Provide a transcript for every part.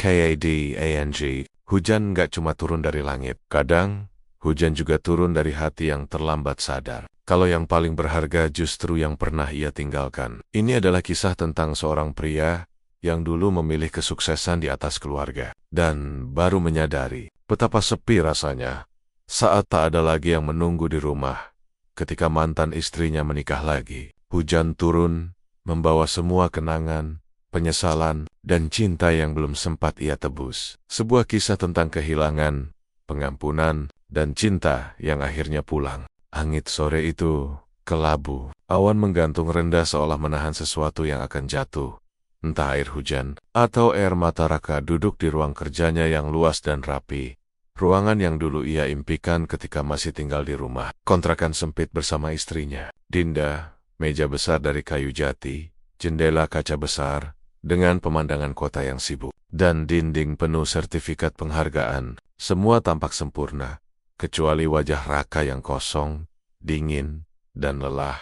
KADANG, hujan nggak cuma turun dari langit. Kadang, hujan juga turun dari hati yang terlambat sadar. Kalau yang paling berharga justru yang pernah ia tinggalkan. Ini adalah kisah tentang seorang pria yang dulu memilih kesuksesan di atas keluarga. Dan baru menyadari betapa sepi rasanya saat tak ada lagi yang menunggu di rumah. Ketika mantan istrinya menikah lagi, hujan turun, membawa semua kenangan, penyesalan, dan cinta yang belum sempat ia tebus. Sebuah kisah tentang kehilangan, pengampunan, dan cinta yang akhirnya pulang. Angin sore itu kelabu. Awan menggantung rendah seolah menahan sesuatu yang akan jatuh. Entah air hujan atau air mata. Raka duduk di ruang kerjanya yang luas dan rapi. Ruangan yang dulu ia impikan ketika masih tinggal di rumah kontrakan sempit bersama istrinya. Dinda, meja besar dari kayu jati, jendela kaca besar, dengan pemandangan kota yang sibuk, dan dinding penuh sertifikat penghargaan. Semua tampak sempurna, kecuali wajah Raka yang kosong, dingin, dan lelah.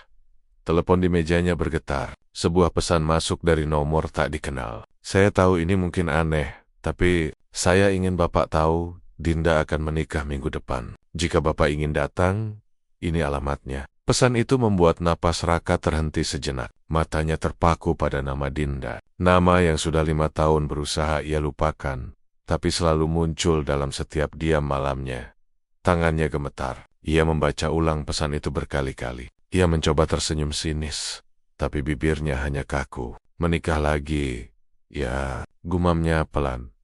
Telepon di mejanya bergetar. Sebuah pesan masuk dari nomor tak dikenal. Saya tahu ini mungkin aneh, tapi saya ingin Bapak tahu Dinda akan menikah minggu depan. Jika Bapak ingin datang, ini alamatnya. Pesan itu membuat napas Raka terhenti sejenak. Matanya terpaku pada nama Dinda. Nama yang sudah 5 tahun berusaha ia lupakan, tapi selalu muncul dalam setiap diam malamnya. Tangannya gemetar. Ia membaca ulang pesan itu berkali-kali. Ia mencoba tersenyum sinis, tapi bibirnya hanya kaku. Menikah lagi, ya, gumamnya pelan.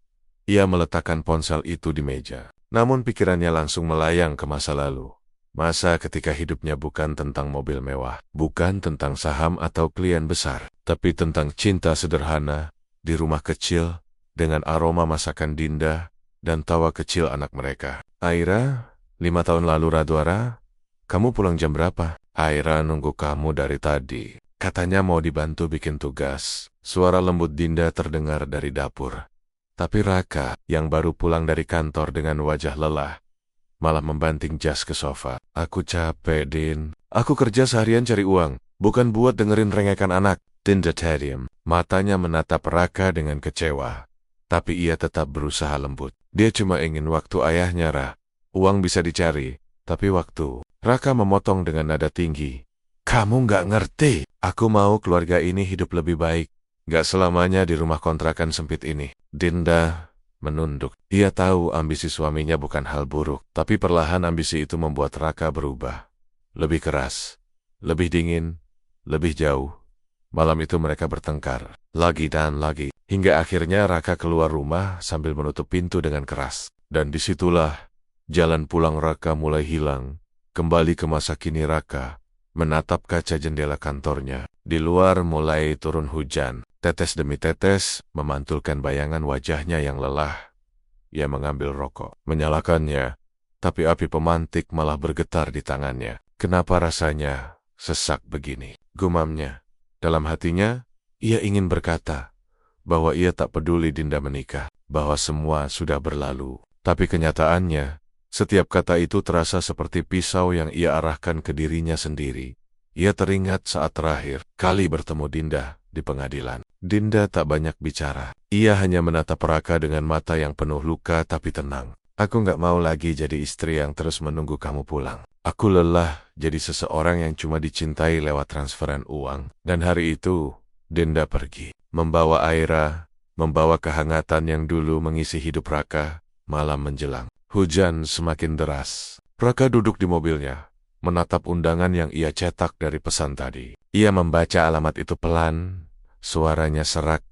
Ia meletakkan ponsel itu di meja. Namun pikirannya langsung melayang ke masa lalu. Masa ketika hidupnya bukan tentang mobil mewah, bukan tentang saham atau klien besar, tapi tentang cinta sederhana, di rumah kecil, dengan aroma masakan Dinda, dan tawa kecil anak mereka. Aira, 5 tahun lalu Radwara, kamu pulang jam berapa? Aira nunggu kamu dari tadi. Katanya mau dibantu bikin tugas. Suara lembut Dinda terdengar dari dapur. Tapi Raka, yang baru pulang dari kantor dengan wajah lelah, malah membanting jas ke sofa. Aku capek, Din. Aku kerja seharian cari uang, bukan buat dengerin rengekan anak. Dinda terdiam. Matanya menatap Raka dengan kecewa. Tapi ia tetap berusaha lembut. Dia cuma ingin waktu ayahnya, Ra. Uang bisa dicari, tapi waktu. Raka memotong dengan nada tinggi. Kamu nggak ngerti. Aku mau keluarga ini hidup lebih baik. Nggak selamanya di rumah kontrakan sempit ini. Dinda menunduk. Ia tahu ambisi suaminya bukan hal buruk, tapi perlahan ambisi itu membuat Raka berubah. Lebih keras, lebih dingin, lebih jauh. Malam itu mereka bertengkar, lagi dan lagi, hingga akhirnya Raka keluar rumah sambil menutup pintu dengan keras. Dan disitulah jalan pulang Raka mulai hilang. Kembali ke masa kini Raka menatap kaca jendela kantornya. Di luar mulai turun hujan. Tetes demi tetes memantulkan bayangan wajahnya yang lelah. Ia mengambil rokok, menyalakannya, tapi api pemantik malah bergetar di tangannya. Kenapa rasanya sesak begini? Gumamnya. Dalam hatinya, ia ingin berkata bahwa ia tak peduli Dinda menikah, bahwa semua sudah berlalu. Tapi kenyataannya, setiap kata itu terasa seperti pisau yang ia arahkan ke dirinya sendiri. Ia teringat saat terakhir kali bertemu Dinda di pengadilan. Dinda tak banyak bicara. Ia hanya menatap Raka dengan mata yang penuh luka tapi tenang. Aku nggak mau lagi jadi istri yang terus menunggu kamu pulang. Aku lelah jadi seseorang yang cuma dicintai lewat transferan uang. Dan hari itu, Dinda pergi. Membawa Aira, membawa kehangatan yang dulu mengisi hidup Raka. Malam menjelang. Hujan semakin deras. Raka duduk di mobilnya, menatap undangan yang ia cetak dari pesan tadi. Ia membaca alamat itu pelan. Suaranya serak.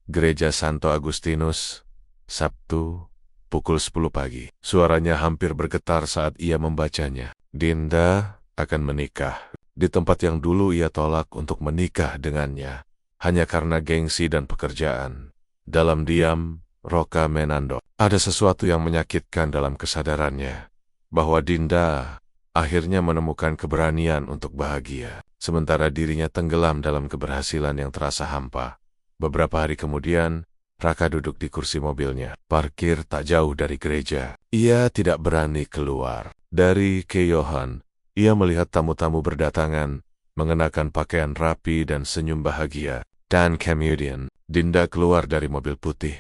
Gereja Santo Agustinus, Sabtu, pukul 10 pagi. Suaranya hampir bergetar saat ia membacanya. Dinda akan menikah di tempat yang dulu ia tolak untuk menikah dengannya, hanya karena gengsi dan pekerjaan. Dalam diam, Raka menandok. Ada sesuatu yang menyakitkan dalam kesadarannya, bahwa Dinda akhirnya menemukan keberanian untuk bahagia, sementara dirinya tenggelam dalam keberhasilan yang terasa hampa. Beberapa hari kemudian, Raka duduk di kursi mobilnya, parkir tak jauh dari gereja. Ia tidak berani keluar. Dari keyohan, ia melihat tamu-tamu berdatangan, mengenakan pakaian rapi dan senyum bahagia. Dan kemudian, Dinda keluar dari mobil putih.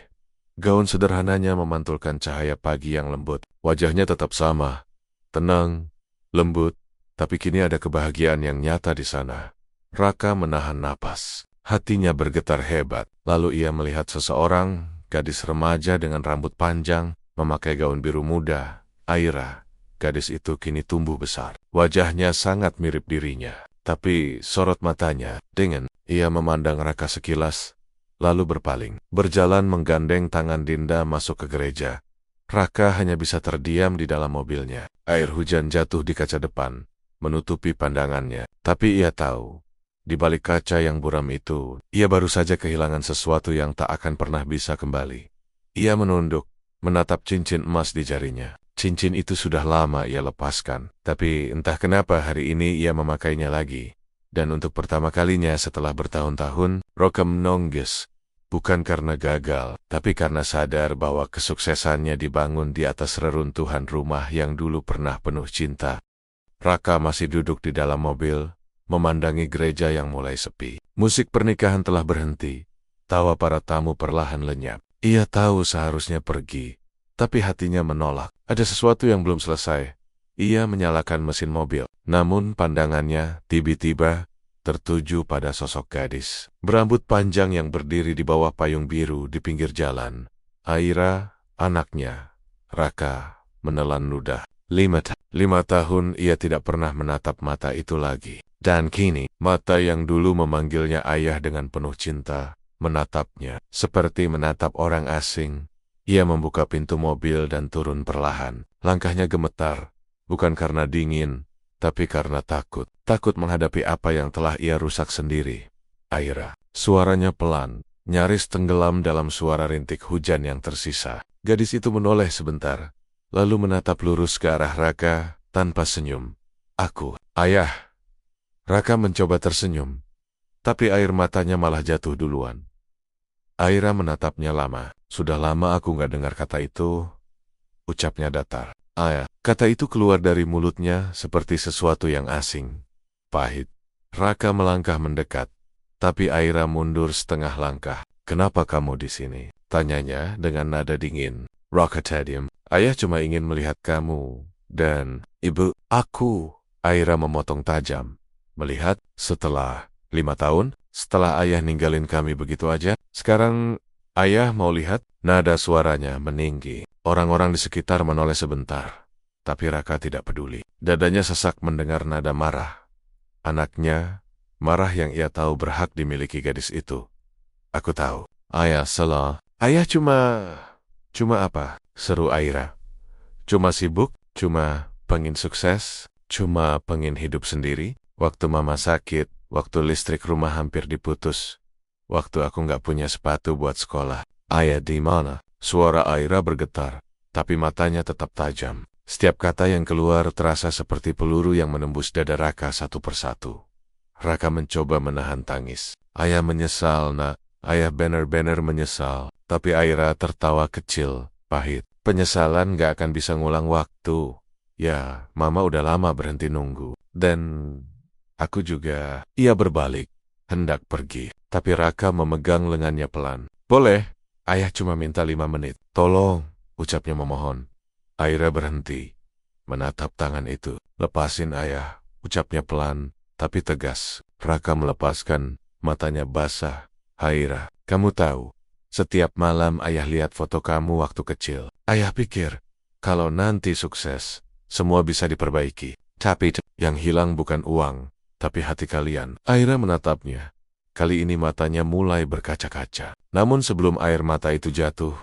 Gaun sederhananya memantulkan cahaya pagi yang lembut. Wajahnya tetap sama, tenang, lembut, tapi kini ada kebahagiaan yang nyata di sana. Raka menahan napas. Hatinya bergetar hebat. Lalu ia melihat seseorang, gadis remaja dengan rambut panjang, memakai gaun biru muda, Aira. Gadis itu kini tumbuh besar. Wajahnya sangat mirip dirinya. Tapi sorot matanya, dingin. Ia memandang Raka sekilas, lalu berpaling. Berjalan menggandeng tangan Dinda masuk ke gereja. Raka hanya bisa terdiam di dalam mobilnya. Air hujan jatuh di kaca depan, menutupi pandangannya. Tapi ia tahu, di balik kaca yang buram itu, ia baru saja kehilangan sesuatu yang tak akan pernah bisa kembali. Ia menunduk, menatap cincin emas di jarinya. Cincin itu sudah lama ia lepaskan, tapi entah kenapa hari ini ia memakainya lagi. Dan untuk pertama kalinya setelah bertahun-tahun, Raka menonggis. Bukan karena gagal, tapi karena sadar bahwa kesuksesannya dibangun di atas reruntuhan rumah yang dulu pernah penuh cinta. Raka masih duduk di dalam mobil, memandangi gereja yang mulai sepi. Musik pernikahan telah berhenti. Tawa para tamu perlahan lenyap. Ia tahu seharusnya pergi, tapi hatinya menolak. Ada sesuatu yang belum selesai. Ia menyalakan mesin mobil, namun pandangannya tiba-tiba tertuju pada sosok gadis berambut panjang yang berdiri di bawah payung biru di pinggir jalan. Aira, anaknya. Raka menelan ludah. 5 tahun ia tidak pernah menatap mata itu lagi. Dan kini, mata yang dulu memanggilnya ayah dengan penuh cinta, menatapnya seperti menatap orang asing. Ia membuka pintu mobil dan turun perlahan. Langkahnya gemetar, bukan karena dingin, tapi karena takut. Takut menghadapi apa yang telah ia rusak sendiri. Aira, suaranya pelan, nyaris tenggelam dalam suara rintik hujan yang tersisa. Gadis itu menoleh sebentar, lalu menatap lurus ke arah Raka tanpa senyum. Aku, ayah. Raka mencoba tersenyum, tapi air matanya malah jatuh duluan. Aira menatapnya lama. Sudah lama aku gak dengar kata itu, ucapnya datar. Ayah, kata itu keluar dari mulutnya seperti sesuatu yang asing. Pahit. Raka melangkah mendekat, tapi Aira mundur setengah langkah. Kenapa kamu di sini? Tanyanya dengan nada dingin. Raka diam. Ayah cuma ingin melihat kamu. Dan, ibu, aku. Aira memotong tajam. Melihat, setelah 5 tahun, setelah ayah ninggalin kami begitu aja, sekarang ayah mau lihat? Nada suaranya meninggi. Orang-orang di sekitar menoleh sebentar. Tapi Raka tidak peduli. Dadanya sesak mendengar nada marah. Anaknya, marah yang ia tahu berhak dimiliki gadis itu. Aku tahu. Ayah salah. Ayah cuma apa? Seru Aira. Cuma sibuk, cuma pengen sukses, cuma pengen hidup sendiri. Waktu mama sakit, waktu listrik rumah hampir diputus, waktu aku nggak punya sepatu buat sekolah. Ayah di mana? Suara Aira bergetar, tapi matanya tetap tajam. Setiap kata yang keluar terasa seperti peluru yang menembus dada Raka satu persatu. Raka mencoba menahan tangis. Ayah menyesal, nak. Ayah benar-benar menyesal. Tapi Aira tertawa kecil, pahit. Penyesalan gak akan bisa ngulang waktu. Ya, mama udah lama berhenti nunggu. Dan aku juga. Ia berbalik, hendak pergi. Tapi Raka memegang lengannya pelan. Boleh, ayah cuma minta 5 menit. Tolong, ucapnya memohon. Aira berhenti, menatap tangan itu. Lepasin ayah, ucapnya pelan, tapi tegas. Raka melepaskan, matanya basah. Aira, kamu tahu, setiap malam ayah lihat foto kamu waktu kecil. Ayah pikir, kalau nanti sukses, semua bisa diperbaiki. Tapi yang hilang bukan uang, tapi hati kalian. Aira menatapnya. Kali ini matanya mulai berkaca-kaca. Namun sebelum air mata itu jatuh,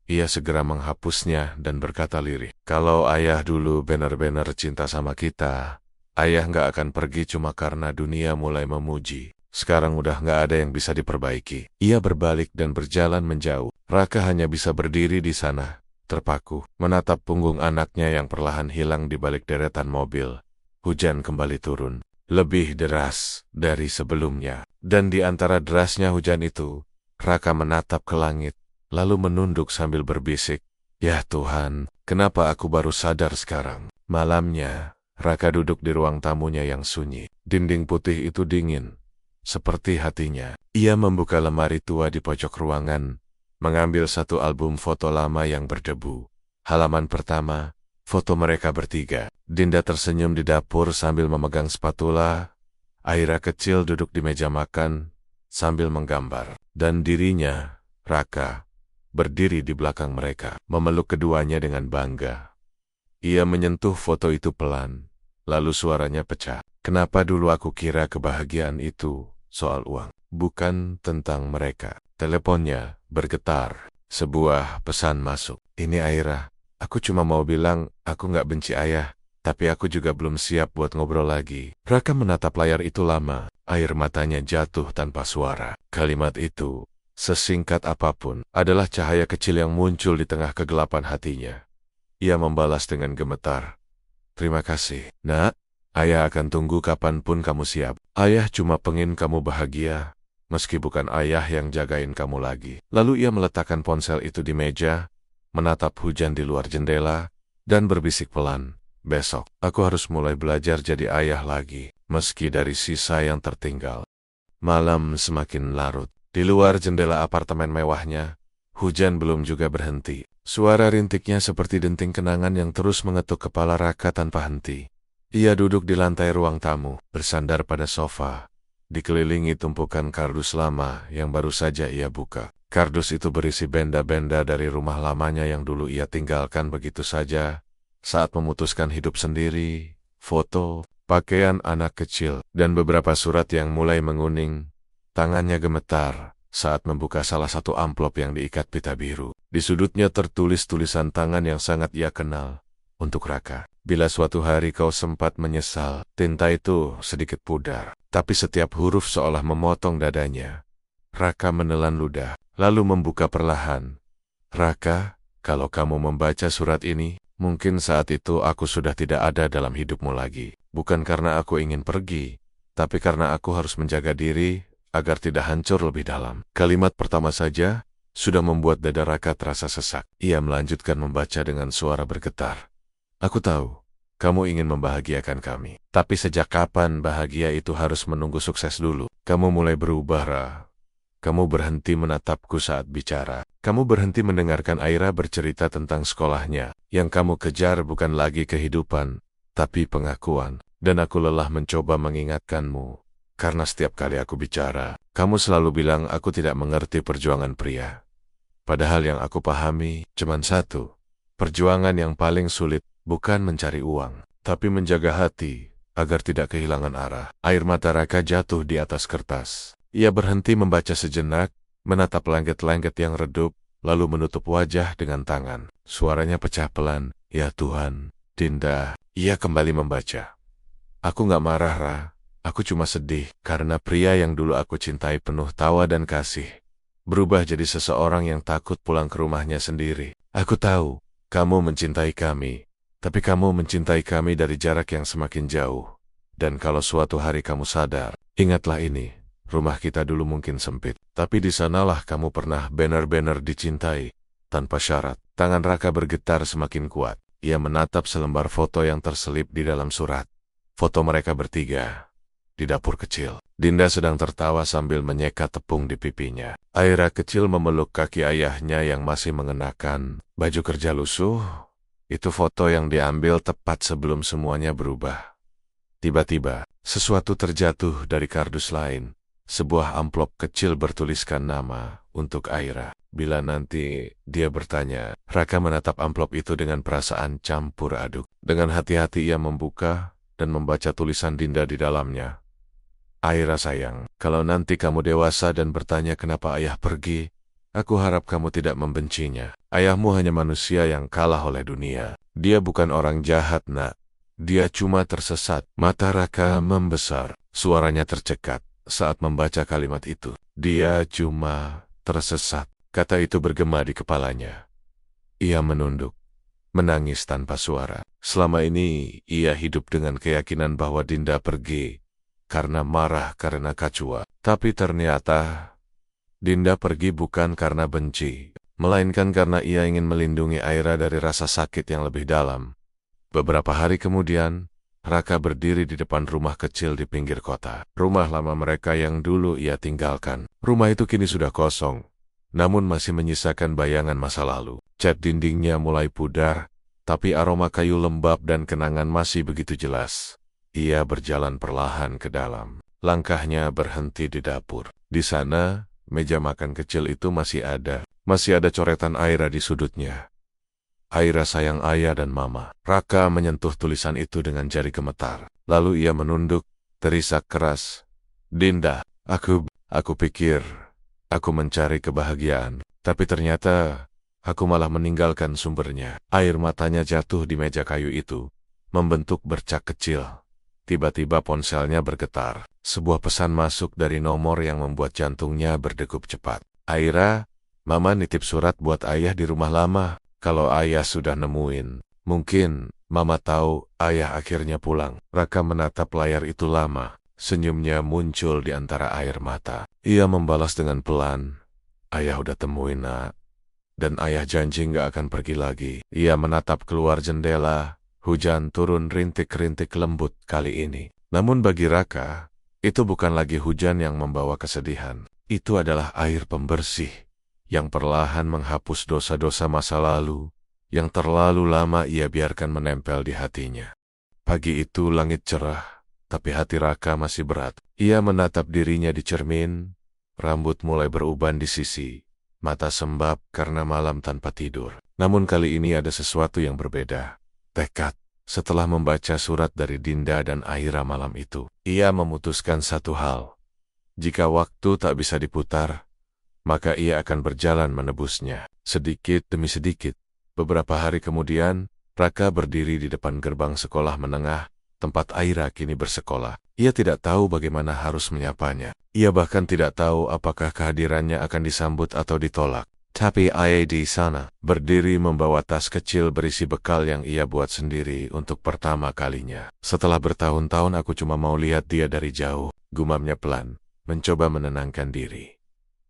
ia segera menghapusnya dan berkata lirih. Kalau ayah dulu benar-benar cinta sama kita, ayah nggak akan pergi cuma karena dunia mulai memuji. Sekarang udah nggak ada yang bisa diperbaiki. Ia berbalik dan berjalan menjauh. Raka hanya bisa berdiri di sana, terpaku, menatap punggung anaknya yang perlahan hilang di balik deretan mobil. Hujan kembali turun, lebih deras dari sebelumnya. Dan di antara derasnya hujan itu, Raka menatap ke langit, lalu menunduk sambil berbisik, "Ya Tuhan, kenapa aku baru sadar sekarang?" Malamnya, Raka duduk di ruang tamunya yang sunyi. Dinding putih itu dingin, seperti hatinya. Ia membuka lemari tua di pojok ruangan, mengambil satu album foto lama yang berdebu. Halaman pertama, foto mereka bertiga. Dinda tersenyum di dapur sambil memegang spatula. Aira kecil duduk di meja makan sambil menggambar. Dan dirinya, Raka, berdiri di belakang mereka, memeluk keduanya dengan bangga. Ia menyentuh foto itu pelan, lalu suaranya pecah. Kenapa dulu aku kira kebahagiaan itu soal uang, bukan tentang mereka. Teleponnya bergetar. Sebuah pesan masuk. Ini Aira. Aku cuma mau bilang aku nggak benci ayah, tapi aku juga belum siap buat ngobrol lagi. Raka menatap layar itu lama. Air matanya jatuh tanpa suara. Kalimat itu, sesingkat apapun, adalah cahaya kecil yang muncul di tengah kegelapan hatinya. Ia membalas dengan gemetar. Terima kasih, Nak. Ayah akan tunggu kapanpun kamu siap. Ayah cuma pengen kamu bahagia, meski bukan ayah yang jagain kamu lagi. Lalu ia meletakkan ponsel itu di meja, menatap hujan di luar jendela, dan berbisik pelan. Besok, aku harus mulai belajar jadi ayah lagi, meski dari sisa yang tertinggal. Malam semakin larut. Di luar jendela apartemen mewahnya, hujan belum juga berhenti. Suara rintiknya seperti denting kenangan yang terus mengetuk kepala Raka tanpa henti. Ia duduk di lantai ruang tamu, bersandar pada sofa, dikelilingi tumpukan kardus lama yang baru saja ia buka. Kardus itu berisi benda-benda dari rumah lamanya yang dulu ia tinggalkan begitu saja saat memutuskan hidup sendiri, foto, pakaian anak kecil, dan beberapa surat yang mulai menguning. Tangannya gemetar saat membuka salah satu amplop yang diikat pita biru. Di sudutnya tertulis tulisan tangan yang sangat ia kenal. Untuk Raka, bila suatu hari kau sempat menyesal, tinta itu sedikit pudar, tapi setiap huruf seolah memotong dadanya. Raka menelan ludah, lalu membuka perlahan. Raka, kalau kamu membaca surat ini, mungkin saat itu aku sudah tidak ada dalam hidupmu lagi. Bukan karena aku ingin pergi, tapi karena aku harus menjaga diri agar tidak hancur lebih dalam. Kalimat pertama saja sudah membuat dada Raka terasa sesak. Ia melanjutkan membaca dengan suara bergetar. Aku tahu, kamu ingin membahagiakan kami. Tapi sejak kapan bahagia itu harus menunggu sukses dulu? Kamu mulai berubah, Ra. Kamu berhenti menatapku saat bicara. Kamu berhenti mendengarkan Aira bercerita tentang sekolahnya. Yang kamu kejar bukan lagi kehidupan, tapi pengakuan. Dan aku lelah mencoba mengingatkanmu. Karena setiap kali aku bicara, kamu selalu bilang aku tidak mengerti perjuangan pria. Padahal yang aku pahami cuma satu. Perjuangan yang paling sulit bukan mencari uang, tapi menjaga hati agar tidak kehilangan arah. Air mata Raka jatuh di atas kertas. Ia berhenti membaca sejenak, menatap langit-langit yang redup, lalu menutup wajah dengan tangan. Suaranya pecah pelan. Ya Tuhan, Dinda. Ia kembali membaca. Aku nggak marah, Ra. Aku cuma sedih karena pria yang dulu aku cintai penuh tawa dan kasih berubah jadi seseorang yang takut pulang ke rumahnya sendiri. Aku tahu, kamu mencintai kami, tapi kamu mencintai kami dari jarak yang semakin jauh. Dan kalau suatu hari kamu sadar, ingatlah ini, rumah kita dulu mungkin sempit, tapi di sanalah kamu pernah benar-benar dicintai, tanpa syarat. Tangan Raka bergetar semakin kuat. Ia menatap selembar foto yang terselip di dalam surat. Foto mereka bertiga di dapur kecil. Dinda sedang tertawa sambil menyeka tepung di pipinya. Aira kecil memeluk kaki ayahnya yang masih mengenakan baju kerja lusuh. Itu foto yang diambil tepat sebelum semuanya berubah. Tiba-tiba, sesuatu terjatuh dari kardus lain. Sebuah amplop kecil bertuliskan nama untuk Aira. Bila nanti dia bertanya, Raka menatap amplop itu dengan perasaan campur aduk. Dengan hati-hati ia membuka dan membaca tulisan Dinda di dalamnya. Aira sayang, kalau nanti kamu dewasa dan bertanya kenapa ayah pergi, aku harap kamu tidak membencinya. Ayahmu hanya manusia yang kalah oleh dunia. Dia bukan orang jahat, Nak. Dia cuma tersesat. Mata Raka membesar. Suaranya tercekat saat membaca kalimat itu. Dia cuma tersesat. Kata itu bergema di kepalanya. Ia menunduk, menangis tanpa suara. Selama ini, ia hidup dengan keyakinan bahwa Dinda pergi karena marah karena Kacua. Tapi ternyata Dinda pergi bukan karena benci, melainkan karena ia ingin melindungi Aira dari rasa sakit yang lebih dalam. Beberapa hari kemudian, Raka berdiri di depan rumah kecil di pinggir kota. Rumah lama mereka yang dulu ia tinggalkan. Rumah itu kini sudah kosong. namun masih menyisakan bayangan masa lalu. Cat dindingnya mulai pudar, tapi aroma kayu lembab dan kenangan masih begitu jelas. Ia berjalan perlahan ke dalam. Langkahnya berhenti di dapur. Di sana, meja makan kecil itu masih ada. Masih ada coretan Aira di sudutnya. Aira sayang ayah dan mama. Raka menyentuh tulisan itu dengan jari gemetar. Lalu ia menunduk, terisak keras. Dinda, aku pikir aku mencari kebahagiaan. Tapi ternyata aku malah meninggalkan sumbernya. Air matanya jatuh di meja kayu itu, membentuk bercak kecil. Tiba-tiba ponselnya bergetar. Sebuah pesan masuk dari nomor yang membuat jantungnya berdegup cepat. Aira, mama nitip surat buat ayah di rumah lama. Kalau ayah sudah nemuin, mungkin mama tahu ayah akhirnya pulang. Raka menatap layar itu lama. Senyumnya muncul di antara air mata. Ia membalas dengan pelan. Ayah udah temuin, nak. Dan ayah janji nggak akan pergi lagi. Ia menatap keluar jendela. Hujan turun rintik-rintik lembut kali ini. Namun bagi Raka, itu bukan lagi hujan yang membawa kesedihan. Itu adalah air pembersih yang perlahan menghapus dosa-dosa masa lalu yang terlalu lama ia biarkan menempel di hatinya. Pagi itu langit cerah, tapi hati Raka masih berat. Ia menatap dirinya di cermin, rambut mulai beruban di sisi, mata sembab karena malam tanpa tidur. Namun kali ini ada sesuatu yang berbeda. Tekad. Setelah membaca surat dari Dinda dan Aira malam itu, ia memutuskan satu hal. Jika waktu tak bisa diputar, maka ia akan berjalan menebusnya. Sedikit demi sedikit. Beberapa hari kemudian, Raka berdiri di depan gerbang sekolah menengah, tempat Aira kini bersekolah. Ia tidak tahu bagaimana harus menyapanya. Ia bahkan tidak tahu apakah kehadirannya akan disambut atau ditolak. Tapi Aira di sana, berdiri membawa tas kecil berisi bekal yang ia buat sendiri untuk pertama kalinya. Setelah bertahun-tahun aku cuma mau lihat dia dari jauh, gumamnya pelan, mencoba menenangkan diri.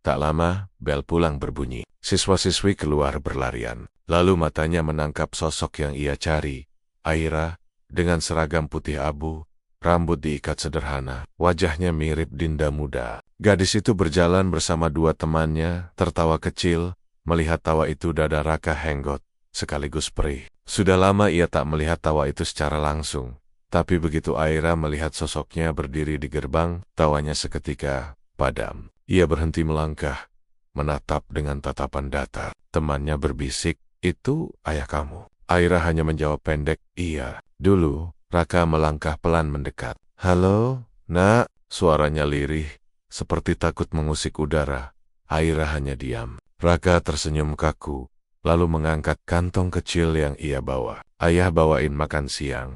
Tak lama, bel pulang berbunyi. Siswa-siswi keluar berlarian. Lalu matanya menangkap sosok yang ia cari. Aira, dengan seragam putih abu, rambut diikat sederhana, wajahnya mirip Dinda muda. Gadis itu berjalan bersama dua temannya, tertawa kecil, melihat tawa itu dada Raka henggot, sekaligus perih. Sudah lama ia tak melihat tawa itu secara langsung, tapi begitu Aira melihat sosoknya berdiri di gerbang, tawanya seketika padam. Ia berhenti melangkah, menatap dengan tatapan datar. Temannya berbisik, "Itu ayah kamu?" Aira hanya menjawab pendek, "Iya." Dulu, Raka melangkah pelan mendekat. "Halo, nak," suaranya lirih, seperti takut mengusik udara. Aira hanya diam. Raka tersenyum kaku, lalu mengangkat kantong kecil yang ia bawa. "Ayah bawain makan siang."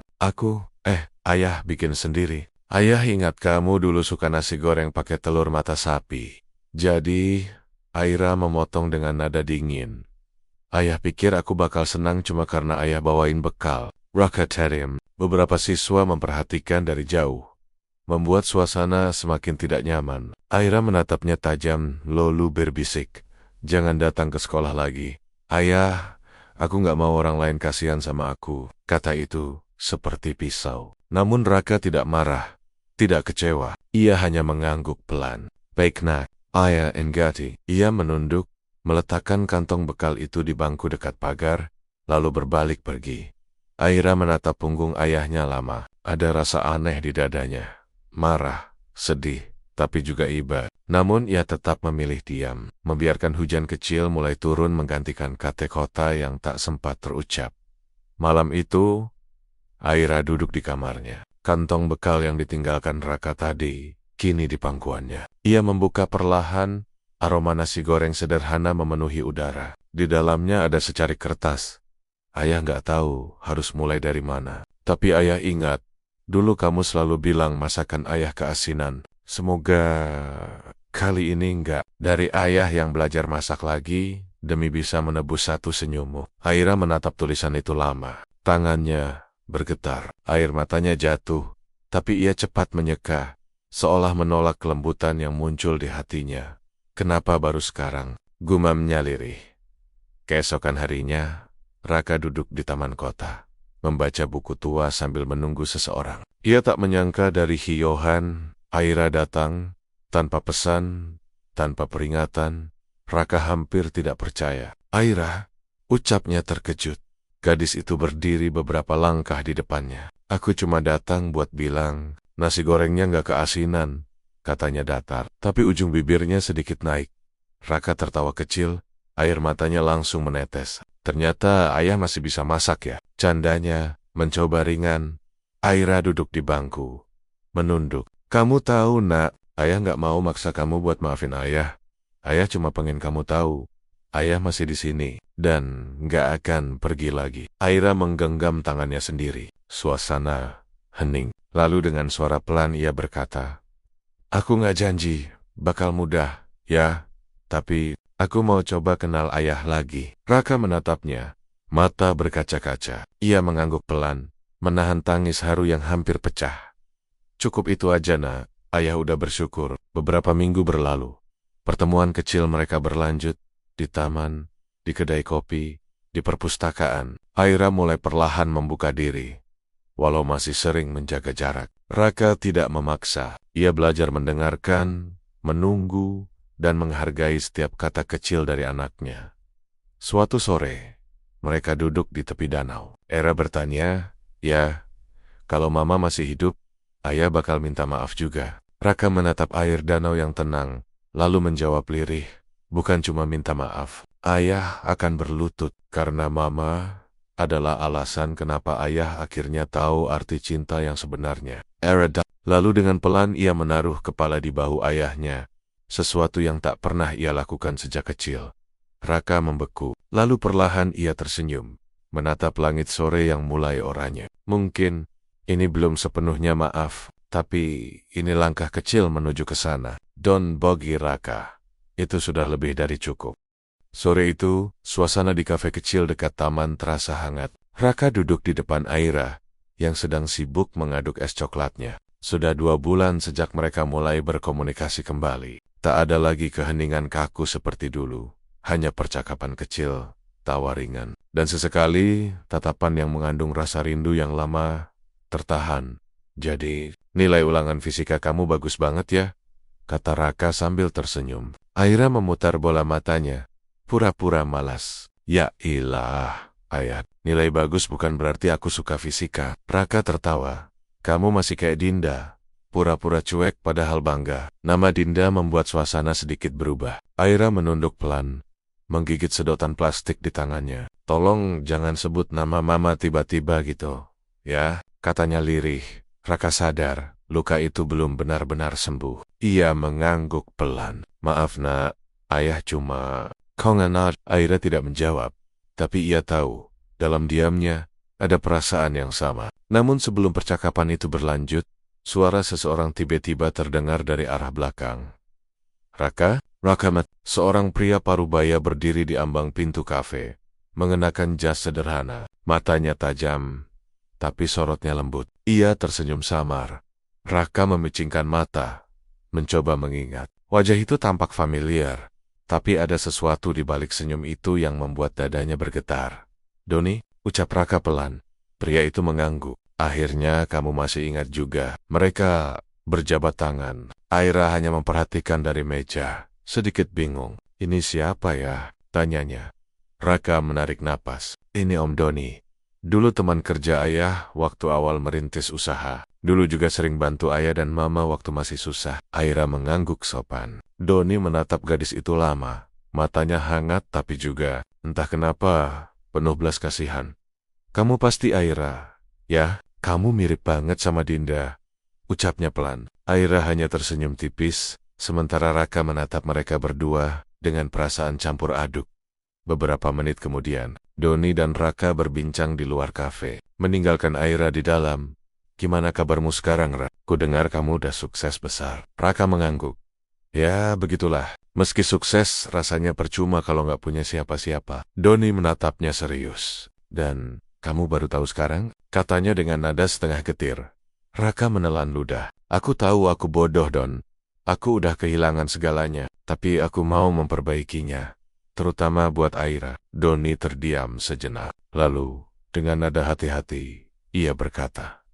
Ayah bikin sendiri." "Ayah ingat kamu dulu suka nasi goreng pakai telur mata sapi." "Jadi," Aira memotong dengan nada dingin, "ayah pikir aku bakal senang cuma karena ayah bawain bekal." Raka terdiam. Beberapa siswa memperhatikan dari jauh, membuat suasana semakin tidak nyaman. Aira menatapnya tajam, lalu berbisik, "Jangan datang ke sekolah lagi." "Ayah, aku nggak mau orang lain kasihan sama aku." Kata itu seperti pisau. Namun Raka tidak marah, tidak kecewa. Ia hanya mengangguk pelan. "Baik nak, ayah enggati." Ia menunduk, meletakkan kantong bekal itu di bangku dekat pagar, lalu berbalik pergi. Aira menatap punggung ayahnya lama. Ada rasa aneh di dadanya. Marah, sedih, tapi juga iba. Namun ia tetap memilih diam, membiarkan hujan kecil mulai turun menggantikan kata-kata yang tak sempat terucap. Malam itu, Aira duduk di kamarnya. Kantong bekal yang ditinggalkan Raka tadi, kini di pangkuannya. Ia membuka perlahan, aroma nasi goreng sederhana memenuhi udara. Di dalamnya ada secari kertas. "Ayah nggak tahu harus mulai dari mana. Tapi ayah ingat, dulu kamu selalu bilang masakan ayah keasinan. Semoga kali ini enggak." Dari ayah yang belajar masak lagi, demi bisa menebus satu senyummu. Aira menatap tulisan itu lama. Tangannya bergetar, air matanya jatuh, tapi ia cepat menyeka, seolah menolak kelembutan yang muncul di hatinya. "Kenapa baru sekarang?" gumamnya lirih. Keesokan harinya, Raka duduk di taman kota, membaca buku tua sambil menunggu seseorang. Ia tak menyangka dari Hyohan, Aira datang, tanpa pesan, tanpa peringatan. Raka hampir tidak percaya. Aira, ucapnya terkejut. Gadis itu berdiri beberapa langkah di depannya. Aku cuma datang buat bilang, nasi gorengnya nggak keasinan, katanya datar. Tapi ujung bibirnya sedikit naik. Raka tertawa kecil, air matanya langsung menetes. Ternyata ayah masih bisa masak ya. Candanya, mencoba ringan. Aira duduk di bangku, menunduk. Kamu tahu nak, ayah nggak mau maksa kamu buat maafin ayah. Ayah cuma pengen kamu tahu, ayah masih di sini, dan nggak akan pergi lagi. Aira menggenggam tangannya sendiri. Suasana hening. Lalu dengan suara pelan ia berkata, aku nggak janji, bakal mudah, ya. Tapi, aku mau coba kenal ayah lagi. Raka menatapnya, mata berkaca-kaca. Ia mengangguk pelan, menahan tangis haru yang hampir pecah. Cukup itu aja nak, ayah udah bersyukur. Beberapa minggu berlalu. Pertemuan kecil mereka berlanjut, di taman, di kedai kopi, di perpustakaan. Aira mulai perlahan membuka diri. Walau masih sering menjaga jarak, Raka tidak memaksa. Ia belajar mendengarkan, menunggu, dan menghargai setiap kata kecil dari anaknya. Suatu sore, mereka duduk di tepi danau. Aira bertanya, ya, kalau mama masih hidup, ayah bakal minta maaf juga. Raka menatap air danau yang tenang, lalu menjawab lirih, bukan cuma minta maaf. Ayah akan berlutut karena mama adalah alasan kenapa ayah akhirnya tahu arti cinta yang sebenarnya. Lalu dengan pelan ia menaruh kepala di bahu ayahnya, sesuatu yang tak pernah ia lakukan sejak kecil. Raka membeku, lalu perlahan ia tersenyum, menatap langit sore yang mulai oranye. Mungkin ini belum sepenuhnya maaf, tapi ini langkah kecil menuju ke sana. Don bagi Raka, itu sudah lebih dari cukup. Sore itu, suasana di kafe kecil dekat taman terasa hangat. Raka duduk di depan Aira, yang sedang sibuk mengaduk es coklatnya. Sudah 2 bulan sejak mereka mulai berkomunikasi kembali. Tak ada lagi keheningan kaku seperti dulu. Hanya percakapan kecil, tawa ringan. Dan sesekali, tatapan yang mengandung rasa rindu yang lama tertahan. Jadi, nilai ulangan fisika kamu bagus banget ya, kata Raka sambil tersenyum. Aira memutar bola matanya, pura-pura malas. Ya ilah, ayat. Nilai bagus bukan berarti aku suka fisika. Raka tertawa. Kamu masih kayak Dinda. Pura-pura cuek padahal bangga. Nama Dinda membuat suasana sedikit berubah. Aira menunduk pelan, menggigit sedotan plastik di tangannya. Tolong jangan sebut nama mama tiba-tiba gitu, ya, katanya lirih. Raka sadar, luka itu belum benar-benar sembuh. Ia mengangguk pelan. Maaf nak, ayah cuma... Kau ngenal. Aira tidak menjawab, tapi ia tahu, dalam diamnya, ada perasaan yang sama. Namun sebelum percakapan itu berlanjut, suara seseorang tiba-tiba terdengar dari arah belakang. Raka? Rakamat, seorang pria parubaya berdiri di ambang pintu kafe, mengenakan jas sederhana. Matanya tajam, tapi sorotnya lembut. Ia tersenyum samar. Raka memicingkan mata, mencoba mengingat. Wajah itu tampak familiar, tapi ada sesuatu di balik senyum itu yang membuat dadanya bergetar. Doni, ucap Raka pelan. Pria itu mengangguk. Akhirnya kamu masih ingat juga. Mereka berjabat tangan. Aira hanya memperhatikan dari meja, sedikit bingung. Ini siapa ya? Tanyanya. Raka menarik napas. Ini Om Doni. Dulu teman kerja ayah waktu awal merintis usaha. Dulu juga sering bantu ayah dan mama waktu masih susah. Aira mengangguk sopan. Doni menatap gadis itu lama. Matanya hangat tapi juga, entah kenapa, penuh belas kasihan. Kamu pasti Aira, ya? Kamu mirip banget sama Dinda, ucapnya pelan. Aira hanya tersenyum tipis, sementara Raka menatap mereka berdua dengan perasaan campur aduk. Beberapa menit kemudian, Doni dan Raka berbincang di luar kafe, meninggalkan Aira di dalam. Gimana kabarmu sekarang, Ra? Ku dengar kamu udah sukses besar. Raka mengangguk. Ya, begitulah. Meski sukses, rasanya percuma kalau nggak punya siapa-siapa. Doni menatapnya serius. Dan, kamu baru tahu sekarang? Katanya dengan nada setengah getir. Raka menelan ludah. Aku tahu aku bodoh, Don. Aku udah kehilangan segalanya, tapi aku mau memperbaikinya. Terutama buat Aira. Doni terdiam sejenak. Lalu, dengan nada hati-hati, ia berkata,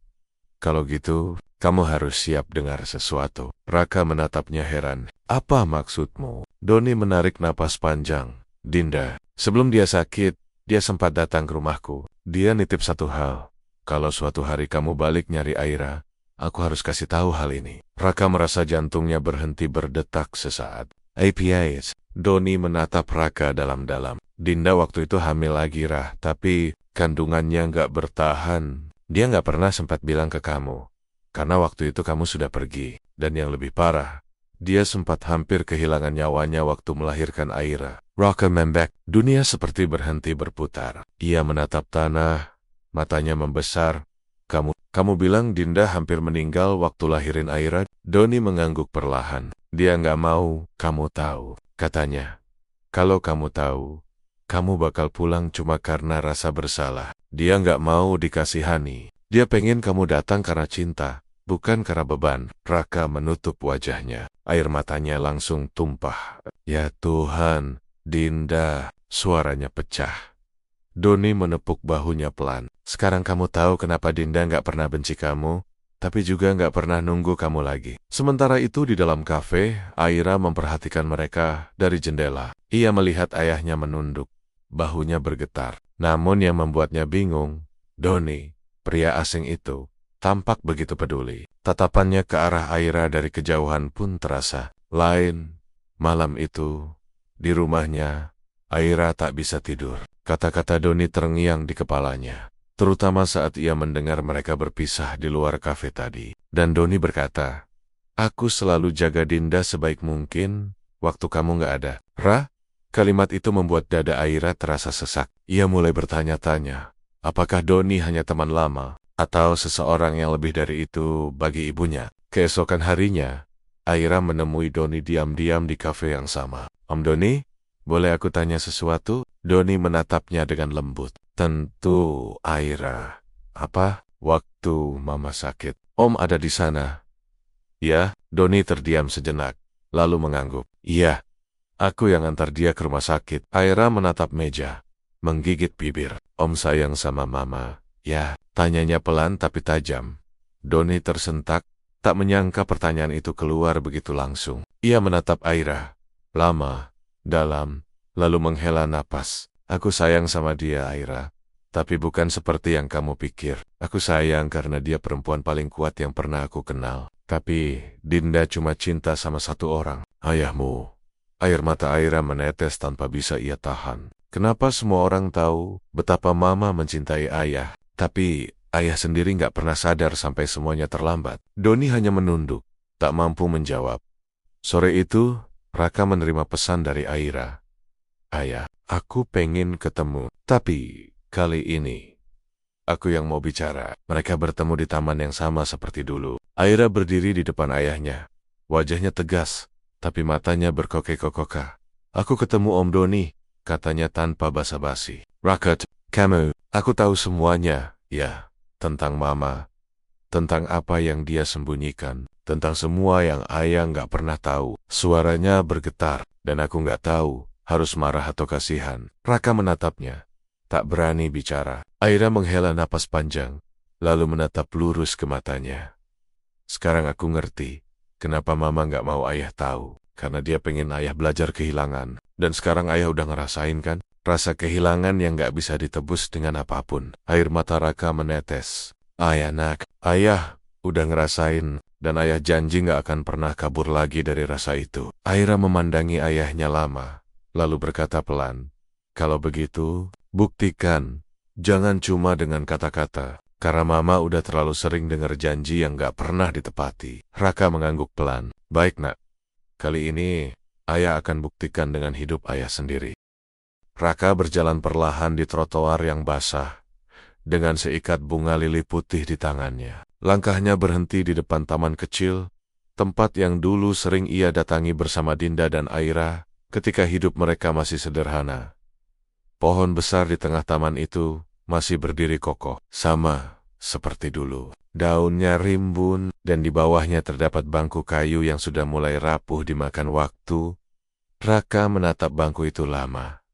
kalau gitu, kamu harus siap dengar sesuatu. Raka menatapnya heran. Apa maksudmu? Doni menarik napas panjang. Dinda, sebelum dia sakit, dia sempat datang ke rumahku. Dia nitip satu hal. Kalau suatu hari kamu balik nyari Aira, aku harus kasih tahu hal ini. Raka merasa jantungnya berhenti berdetak sesaat. APAs. Doni menatap Raka dalam-dalam. Dinda waktu itu hamil lagi, Rah, tapi kandungannya nggak bertahan. Dia nggak pernah sempat bilang ke kamu. Karena waktu itu kamu sudah pergi. Dan yang lebih parah, dia sempat hampir kehilangan nyawanya waktu melahirkan Aira. Raka membek. Dunia seperti berhenti berputar. Ia menatap tanah, matanya membesar. Kamu bilang Dinda hampir meninggal waktu lahirin Aira? Doni mengangguk perlahan. Dia nggak mau kamu tahu, katanya. Kalau kamu tahu, kamu bakal pulang cuma karena rasa bersalah. Dia nggak mau dikasihani. Dia pengen kamu datang karena cinta, bukan karena beban. Raka menutup wajahnya. Air matanya langsung tumpah. Ya Tuhan, Dinda, suaranya pecah. Doni menepuk bahunya pelan. Sekarang kamu tahu kenapa Dinda nggak pernah benci kamu, tapi juga nggak pernah nunggu kamu lagi. Sementara itu di dalam kafe, Aira memperhatikan mereka dari jendela. Ia melihat ayahnya menunduk. Bahunya bergetar. Namun yang membuatnya bingung, Doni, pria asing itu, tampak begitu peduli. Tatapannya ke arah Aira dari kejauhan pun terasa. Lain, malam itu, di rumahnya, Aira tak bisa tidur. Kata-kata Doni terngiang di kepalanya, terutama saat ia mendengar mereka berpisah di luar kafe tadi. Dan Doni berkata, aku selalu jaga Dinda sebaik mungkin waktu kamu nggak ada. Ra? Kalimat itu membuat dada Aira terasa sesak. Ia mulai bertanya-tanya, apakah Doni hanya teman lama, atau seseorang yang lebih dari itu bagi ibunya. Keesokan harinya, Aira menemui Doni diam-diam di kafe yang sama. Om Doni, boleh aku tanya sesuatu? Doni menatapnya dengan lembut. Tentu, Aira. Apa? Waktu Mama sakit. Om ada di sana. Ya, Doni terdiam sejenak, lalu mengangguk. Iya, aku yang antar dia ke rumah sakit. Aira menatap meja, menggigit bibir. Om sayang sama Mama. Ya, tanyanya pelan tapi tajam. Doni tersentak, tak menyangka pertanyaan itu keluar begitu langsung. Ia menatap Aira, lama, dalam, lalu menghela napas. Aku sayang sama dia, Aira. Tapi bukan seperti yang kamu pikir. Aku sayang karena dia perempuan paling kuat yang pernah aku kenal. Tapi Dinda cuma cinta sama satu orang, ayahmu. Air mata Aira menetes tanpa bisa ia tahan. Kenapa semua orang tahu betapa Mama mencintai ayah, tapi ayah sendiri nggak pernah sadar sampai semuanya terlambat? Doni hanya menunduk, tak mampu menjawab. Sore itu, Raka menerima pesan dari Aira. Ayah, aku pengen ketemu, tapi kali ini aku yang mau bicara. Mereka bertemu di taman yang sama seperti dulu. Aira berdiri di depan ayahnya. Wajahnya tegas, tapi matanya berkokek-kokokah. Aku ketemu Om Doni, katanya tanpa basa-basi. Raka, kamu, aku tahu semuanya, ya, tentang Mama, tentang apa yang dia sembunyikan, tentang semua yang ayah nggak pernah tahu. Suaranya bergetar, dan aku nggak tahu harus marah atau kasihan. Raka menatapnya, tak berani bicara. Aira menghela napas panjang, lalu menatap lurus ke matanya. Sekarang aku ngerti, kenapa Mama nggak mau ayah tahu. Karena dia pengen ayah belajar kehilangan. Dan sekarang ayah udah ngerasain kan? Rasa kehilangan yang nggak bisa ditebus dengan apapun. Air mata Raka menetes. Ayah nak, ayah udah ngerasain. Dan ayah janji nggak akan pernah kabur lagi dari rasa itu. Aira memandangi ayahnya lama, lalu berkata pelan, kalau begitu, buktikan. Jangan cuma dengan kata-kata, karena Mama udah terlalu sering dengar janji yang gak pernah ditepati. Raka mengangguk pelan. Baik nak, kali ini ayah akan buktikan dengan hidup ayah sendiri. Raka berjalan perlahan di trotoar yang basah, dengan seikat bunga lili putih di tangannya. Langkahnya berhenti di depan taman kecil, tempat yang dulu sering ia datangi bersama Dinda dan Aira, ketika hidup mereka masih sederhana. Pohon besar di tengah taman itu masih berdiri kokoh, sama seperti dulu. Daunnya rimbun, dan di bawahnya terdapat bangku kayu yang sudah mulai rapuh dimakan waktu. Raka menatap bangku itu lama,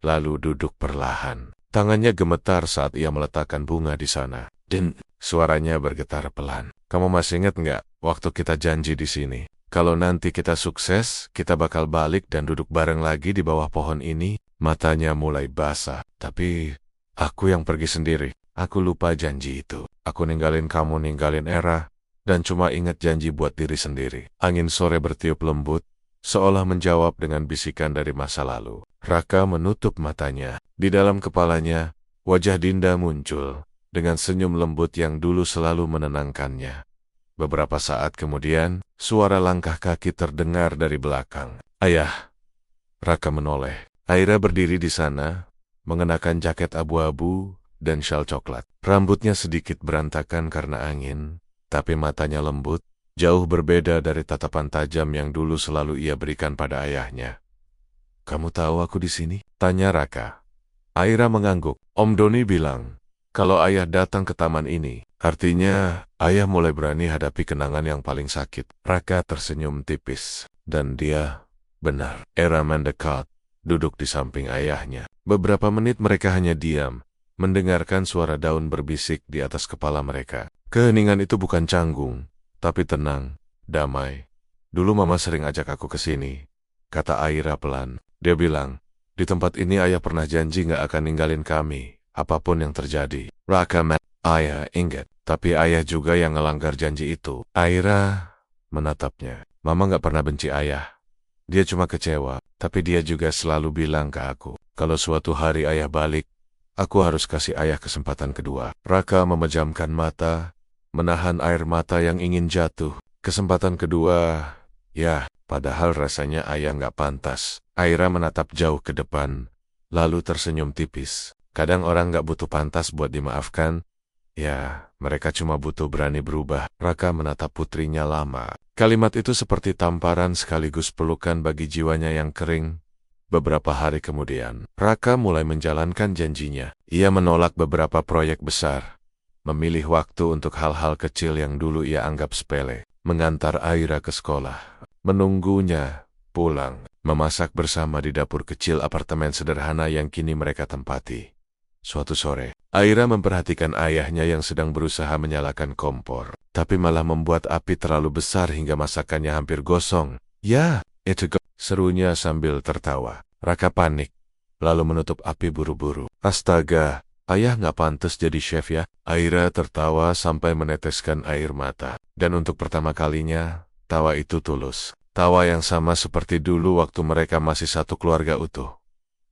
lalu duduk perlahan. Tangannya gemetar saat ia meletakkan bunga di sana. Dan suaranya bergetar pelan. Kamu masih ingat nggak waktu kita janji di sini? Kalau nanti kita sukses, kita bakal balik dan duduk bareng lagi di bawah pohon ini. Matanya mulai basah. Tapi aku yang pergi sendiri. Aku lupa janji itu. Aku ninggalin kamu, ninggalin Era, dan cuma ingat janji buat diri sendiri. Angin sore bertiup lembut, seolah menjawab dengan bisikan dari masa lalu. Raka menutup matanya. Di dalam kepalanya, wajah Dinda muncul, dengan senyum lembut yang dulu selalu menenangkannya. Beberapa saat kemudian, suara langkah kaki terdengar dari belakang. Ayah! Raka menoleh. Aira berdiri di sana, mengenakan jaket abu-abu dan syal coklat. Rambutnya sedikit berantakan karena angin, tapi matanya lembut, jauh berbeda dari tatapan tajam yang dulu selalu ia berikan pada ayahnya. Kamu tahu aku di sini? Tanya Raka. Aira mengangguk. Om Doni bilang, kalau ayah datang ke taman ini, artinya ayah mulai berani hadapi kenangan yang paling sakit. Raka tersenyum tipis, dan dia benar. Era mendekat, duduk di samping ayahnya. Beberapa menit mereka hanya diam, mendengarkan suara daun berbisik di atas kepala mereka. Keheningan itu bukan canggung, tapi tenang, damai. Dulu mama sering ajak aku ke sini, kata Aira pelan. Dia bilang, di tempat ini ayah pernah janji gak akan ninggalin kami, apapun yang terjadi. Raka ayah ingat, tapi ayah juga yang ngelanggar janji itu. Aira menatapnya. Mama gak pernah benci ayah. Dia cuma kecewa, tapi dia juga selalu bilang ke aku, kalau suatu hari ayah balik, aku harus kasih ayah kesempatan kedua. Raka memejamkan mata, menahan air mata yang ingin jatuh. Kesempatan kedua, ya, padahal rasanya ayah gak pantas. Aira menatap jauh ke depan, lalu tersenyum tipis. Kadang orang gak butuh pantas buat dimaafkan. Ya, mereka cuma butuh berani berubah. Raka menatap putrinya lama. Kalimat itu seperti tamparan sekaligus pelukan bagi jiwanya yang kering. Beberapa hari kemudian, Raka mulai menjalankan janjinya. Ia menolak beberapa proyek besar, memilih waktu untuk hal-hal kecil yang dulu ia anggap sepele. Mengantar Aira ke sekolah, menunggunya pulang, memasak bersama di dapur kecil apartemen sederhana yang kini mereka tempati. Suatu sore, Aira memperhatikan ayahnya yang sedang berusaha menyalakan kompor, tapi malah membuat api terlalu besar hingga masakannya hampir gosong. Ya, itu serunya sambil tertawa. Raka panik, lalu menutup api buru-buru. Astaga, ayah nggak pantas jadi chef ya? Aira tertawa sampai meneteskan air mata. Dan untuk pertama kalinya, tawa itu tulus. Tawa yang sama seperti dulu waktu mereka masih satu keluarga utuh.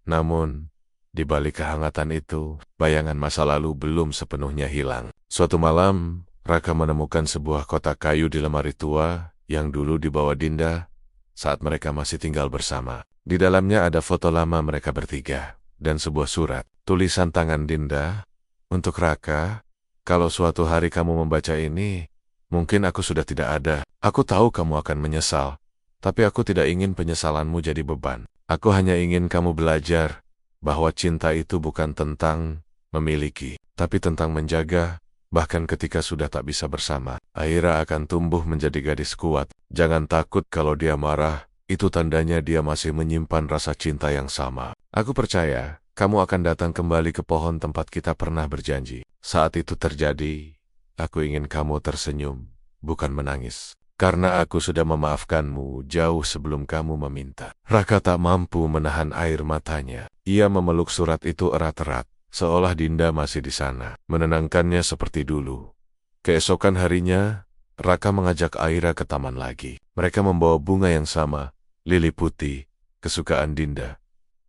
Namun, di balik kehangatan itu, bayangan masa lalu belum sepenuhnya hilang. Suatu malam, Raka menemukan sebuah kotak kayu di lemari tua yang dulu dibawa Dinda saat mereka masih tinggal bersama. Di dalamnya ada foto lama mereka bertiga, dan sebuah surat. Tulisan tangan Dinda, untuk Raka, kalau suatu hari kamu membaca ini, mungkin aku sudah tidak ada. Aku tahu kamu akan menyesal, tapi aku tidak ingin penyesalanmu jadi beban. Aku hanya ingin kamu belajar bahwa cinta itu bukan tentang memiliki, tapi tentang menjaga, bahkan ketika sudah tak bisa bersama. Aira akan tumbuh menjadi gadis kuat. Jangan takut kalau dia marah, itu tandanya dia masih menyimpan rasa cinta yang sama. Aku percaya, kamu akan datang kembali ke pohon tempat kita pernah berjanji. Saat itu terjadi, aku ingin kamu tersenyum, bukan menangis. Karena aku sudah memaafkanmu jauh sebelum kamu meminta. Raka tak mampu menahan air matanya. Ia memeluk surat itu erat-erat, seolah Dinda masih di sana, menenangkannya seperti dulu. Keesokan harinya, Raka mengajak Aira ke taman lagi. Mereka membawa bunga yang sama, lili putih, kesukaan Dinda.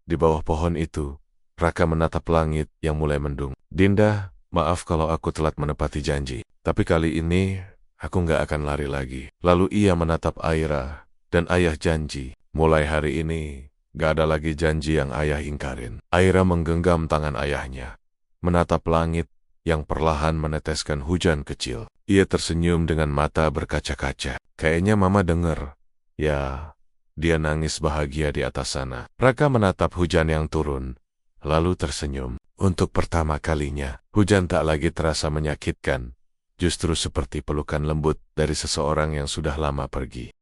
Di bawah pohon itu, Raka menatap langit yang mulai mendung. Dinda, maaf kalau aku telat menepati janji, tapi kali ini aku nggak akan lari lagi. Lalu ia menatap Aira, dan ayah janji, mulai hari ini, gak ada lagi janji yang ayah ingkarin. Aira menggenggam tangan ayahnya, menatap langit yang perlahan meneteskan hujan kecil. Ia tersenyum dengan mata berkaca-kaca. Kayaknya mama denger. Ya, dia nangis bahagia di atas sana. Raka menatap hujan yang turun, lalu tersenyum. Untuk pertama kalinya, hujan tak lagi terasa menyakitkan. Justru seperti pelukan lembut dari seseorang yang sudah lama pergi.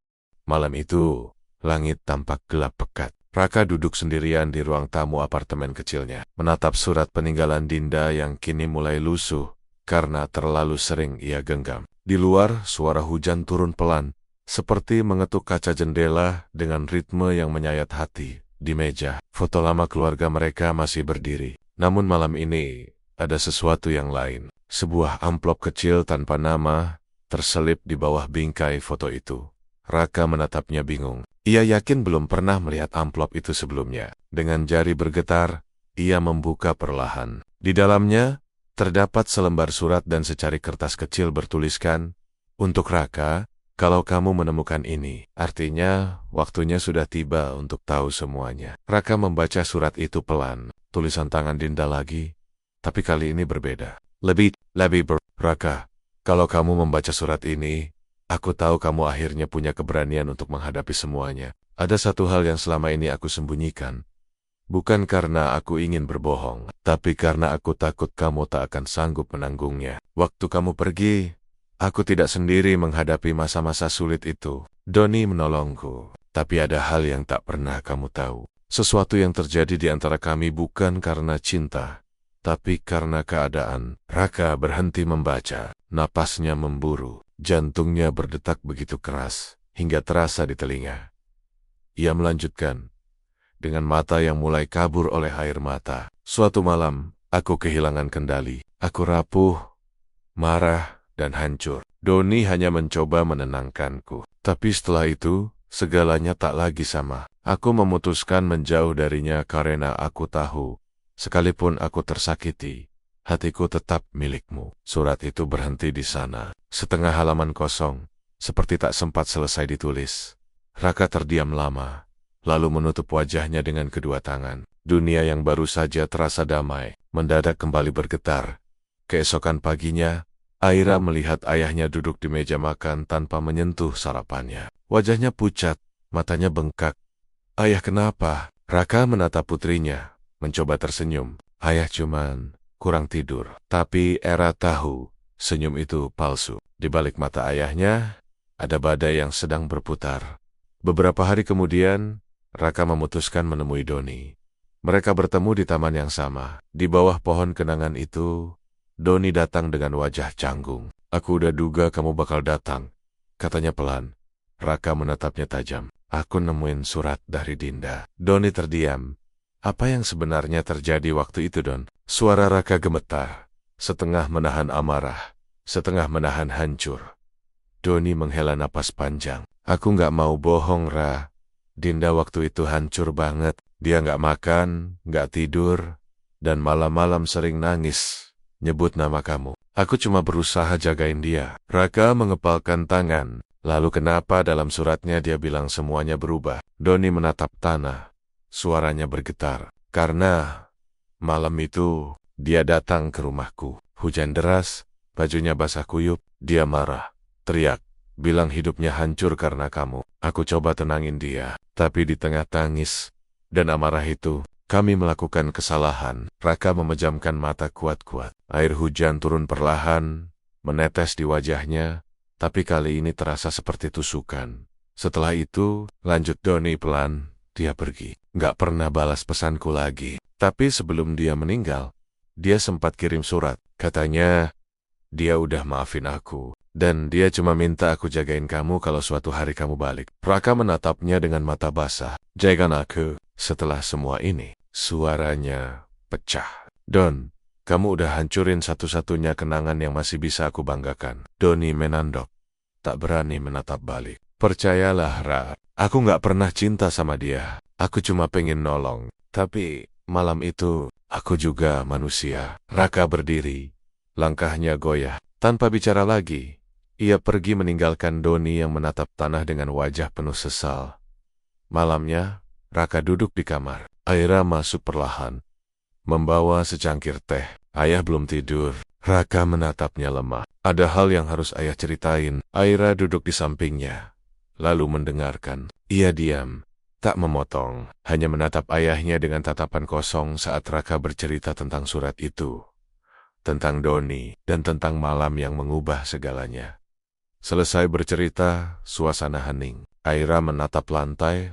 Malam itu, langit tampak gelap pekat. Raka duduk sendirian di ruang tamu apartemen kecilnya, menatap surat peninggalan Dinda yang kini mulai lusuh karena terlalu sering ia genggam. Di luar, suara hujan turun pelan, seperti mengetuk kaca jendela dengan ritme yang menyayat hati. Di meja, foto lama keluarga mereka masih berdiri. Namun malam ini, ada sesuatu yang lain. Sebuah amplop kecil tanpa nama terselip di bawah bingkai foto itu. Raka menatapnya bingung. Ia yakin belum pernah melihat amplop itu sebelumnya. Dengan jari bergetar, ia membuka perlahan. Di dalamnya, terdapat selembar surat dan secari kertas kecil bertuliskan, "Untuk Raka, kalau kamu menemukan ini, artinya waktunya sudah tiba untuk tahu semuanya." Raka membaca surat itu pelan. Tulisan tangan Dinda lagi, tapi kali ini berbeda. Raka, kalau kamu membaca surat ini, aku tahu kamu akhirnya punya keberanian untuk menghadapi semuanya. Ada satu hal yang selama ini aku sembunyikan. Bukan karena aku ingin berbohong, tapi karena aku takut kamu tak akan sanggup menanggungnya. Waktu kamu pergi, aku tidak sendiri menghadapi masa-masa sulit itu. Doni menolongku, tapi ada hal yang tak pernah kamu tahu. Sesuatu yang terjadi di antara kami bukan karena cinta, tapi karena keadaan. Raka berhenti membaca, napasnya memburu, jantungnya berdetak begitu keras, hingga terasa di telinga. Ia melanjutkan, dengan mata yang mulai kabur oleh air mata. Suatu malam, aku kehilangan kendali. Aku rapuh, marah, dan hancur. Doni hanya mencoba menenangkanku. Tapi setelah itu, segalanya tak lagi sama. Aku memutuskan menjauh darinya karena aku tahu, sekalipun aku tersakiti, hatiku tetap milikmu. Surat itu berhenti di sana. Setengah halaman kosong, seperti tak sempat selesai ditulis. Raka terdiam lama, lalu menutup wajahnya dengan kedua tangan. Dunia yang baru saja terasa damai, mendadak kembali bergetar. Keesokan paginya, Aira melihat ayahnya duduk di meja makan tanpa menyentuh sarapannya. Wajahnya pucat, matanya bengkak. "Ayah, kenapa?" Raka menatap putrinya, mencoba tersenyum. "Ayah cuman kurang tidur." Tapi Era tahu, senyum itu palsu. Di balik mata ayahnya, ada badai yang sedang berputar. Beberapa hari kemudian, Raka memutuskan menemui Doni. Mereka bertemu di taman yang sama. Di bawah pohon kenangan itu, Doni datang dengan wajah canggung. "Aku udah duga kamu bakal datang," katanya pelan. Raka menatapnya tajam. "Aku nemuin surat dari Dinda." Doni terdiam. Apa yang sebenarnya terjadi waktu itu, Don? Suara Raka gemetar, setengah menahan amarah, setengah menahan hancur. Doni menghela napas panjang. "Aku nggak mau bohong, Ra. Dinda waktu itu hancur banget. Dia nggak makan, nggak tidur, dan malam-malam sering nangis, nyebut nama kamu. Aku cuma berusaha jagain dia." Raka mengepalkan tangan. "Lalu kenapa dalam suratnya dia bilang semuanya berubah?" Doni menatap tanah. Suaranya bergetar. "Karena malam itu, dia datang ke rumahku. Hujan deras, bajunya basah kuyup. Dia marah, teriak, bilang hidupnya hancur karena kamu. Aku coba tenangin dia, tapi di tengah tangis dan amarah itu, kami melakukan kesalahan." Raka memejamkan mata kuat-kuat. Air hujan turun perlahan, menetes di wajahnya, tapi kali ini terasa seperti tusukan. "Setelah itu," lanjut Doni pelan, "dia pergi. Nggak pernah balas pesanku lagi. Tapi sebelum dia meninggal, dia sempat kirim surat. Katanya, dia udah maafin aku. Dan dia cuma minta aku jagain kamu kalau suatu hari kamu balik." Raka menatapnya dengan mata basah. "Jagain aku setelah semua ini?" Suaranya pecah. "Don, kamu udah hancurin satu-satunya kenangan yang masih bisa aku banggakan." Doni menandok, tak berani menatap balik. "Percayalah, Ra, aku nggak pernah cinta sama dia. Aku cuma pengen nolong. Tapi malam itu, aku juga manusia." Raka berdiri. Langkahnya goyah. Tanpa bicara lagi, ia pergi meninggalkan Doni yang menatap tanah dengan wajah penuh sesal. Malamnya, Raka duduk di kamar. Aira masuk perlahan, membawa secangkir teh. Ayah belum tidur. Raka menatapnya lemah. Ada hal yang harus ayah ceritain. Aira duduk di sampingnya, lalu mendengarkan. Ia diam, tak memotong, hanya menatap ayahnya dengan tatapan kosong saat Raka bercerita tentang surat itu, tentang Doni, dan tentang malam yang mengubah segalanya. Selesai bercerita, suasana hening. Aira menatap lantai,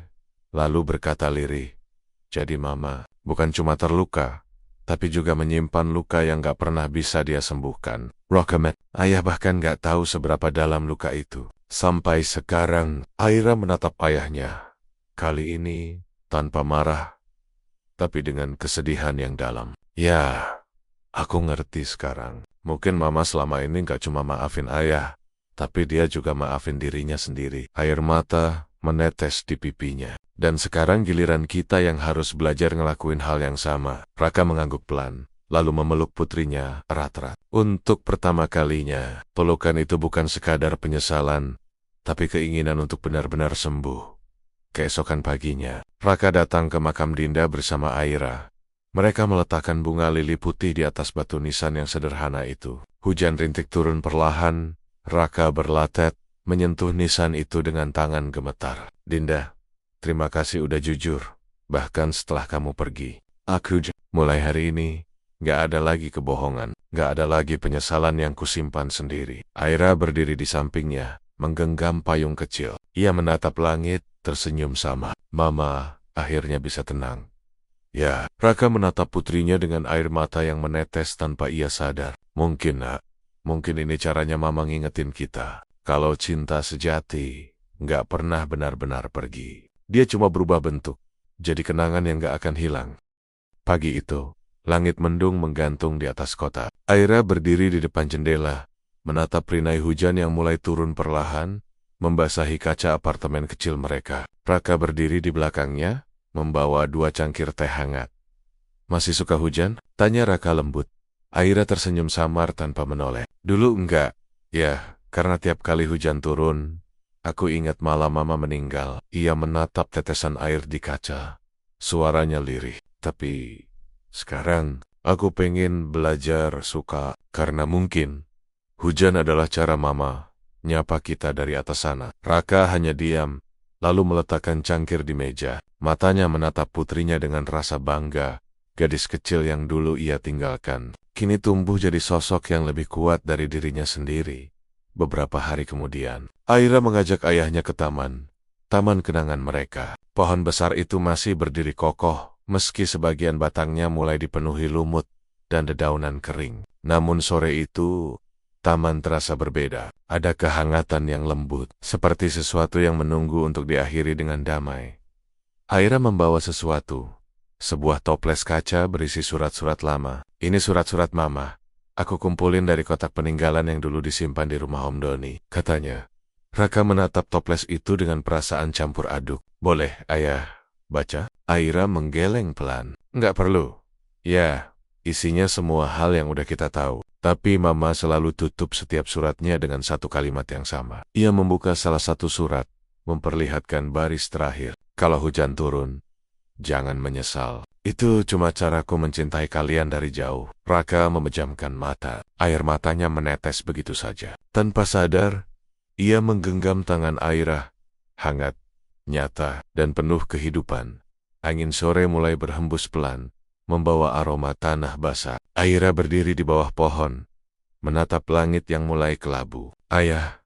lalu berkata lirih, "Jadi mama bukan cuma terluka, tapi juga menyimpan luka yang gak pernah bisa dia sembuhkan." Rokemet, ayah bahkan gak tahu seberapa dalam luka itu. Sampai sekarang, Aira menatap ayahnya. Kali ini, tanpa marah, tapi dengan kesedihan yang dalam. Ya, aku ngerti sekarang. Mungkin mama selama ini gak cuma maafin ayah, tapi dia juga maafin dirinya sendiri. Air mata menetes di pipinya. Dan sekarang giliran kita yang harus belajar ngelakuin hal yang sama. Raka mengangguk pelan, lalu memeluk putrinya erat-erat. Untuk pertama kalinya, pelukan itu bukan sekadar penyesalan, tapi keinginan untuk benar-benar sembuh. Keesokan paginya, Raka datang ke makam Dinda bersama Aira. Mereka meletakkan bunga lili putih di atas batu nisan yang sederhana itu. Hujan rintik turun perlahan, Raka berlatet, menyentuh nisan itu dengan tangan gemetar. Dinda, terima kasih udah jujur, bahkan setelah kamu pergi. Mulai hari ini, gak ada lagi kebohongan, gak ada lagi penyesalan yang kusimpan sendiri. Aira berdiri di sampingnya, menggenggam payung kecil. Ia menatap langit, tersenyum sama. Mama akhirnya bisa tenang. Ya, Raka menatap putrinya dengan air mata yang menetes tanpa ia sadar. Mungkin ini caranya mama ngingetin kita. Kalau cinta sejati, gak pernah benar-benar pergi. Dia cuma berubah bentuk, jadi kenangan yang gak akan hilang. Pagi itu, langit mendung menggantung di atas kota. Aira berdiri di depan jendela, menatap rinai hujan yang mulai turun perlahan, membasahi kaca apartemen kecil mereka. Raka berdiri di belakangnya, membawa 2 cangkir teh hangat. Masih suka hujan? Tanya Raka lembut. Aira tersenyum samar tanpa menoleh. Dulu enggak. Ya, karena tiap kali hujan turun, aku ingat malam mama meninggal. Ia menatap tetesan air di kaca. Suaranya lirih. Tapi sekarang, aku pengen belajar suka. Karena mungkin hujan adalah cara mama nyapa kita dari atas sana. Raka hanya diam, lalu meletakkan cangkir di meja. Matanya menatap putrinya dengan rasa bangga. Gadis kecil yang dulu ia tinggalkan, kini tumbuh jadi sosok yang lebih kuat dari dirinya sendiri. Beberapa hari kemudian, Aira mengajak ayahnya ke taman kenangan mereka. Pohon besar itu masih berdiri kokoh, meski sebagian batangnya mulai dipenuhi lumut dan dedaunan kering. Namun sore itu, taman terasa berbeda. Ada kehangatan yang lembut, seperti sesuatu yang menunggu untuk diakhiri dengan damai. Aira membawa sesuatu. Sebuah toples kaca berisi surat-surat lama. Ini surat-surat mama. Aku kumpulin dari kotak peninggalan yang dulu disimpan di rumah Om Doni, katanya. Raka menatap toples itu dengan perasaan campur aduk. Boleh, ayah, baca? Aira menggeleng pelan. Nggak perlu. Ya, isinya semua hal yang udah kita tahu. Tapi mama selalu tutup setiap suratnya dengan satu kalimat yang sama. Ia membuka salah satu surat, memperlihatkan baris terakhir. Kalau hujan turun, jangan menyesal. Itu cuma caraku mencintai kalian dari jauh. Raka memejamkan mata. Air matanya menetes begitu saja. Tanpa sadar, ia menggenggam tangan Aira. Hangat, nyata, dan penuh kehidupan. Angin sore mulai berhembus pelan, membawa aroma tanah basah. Aira berdiri di bawah pohon, menatap langit yang mulai kelabu. Ayah,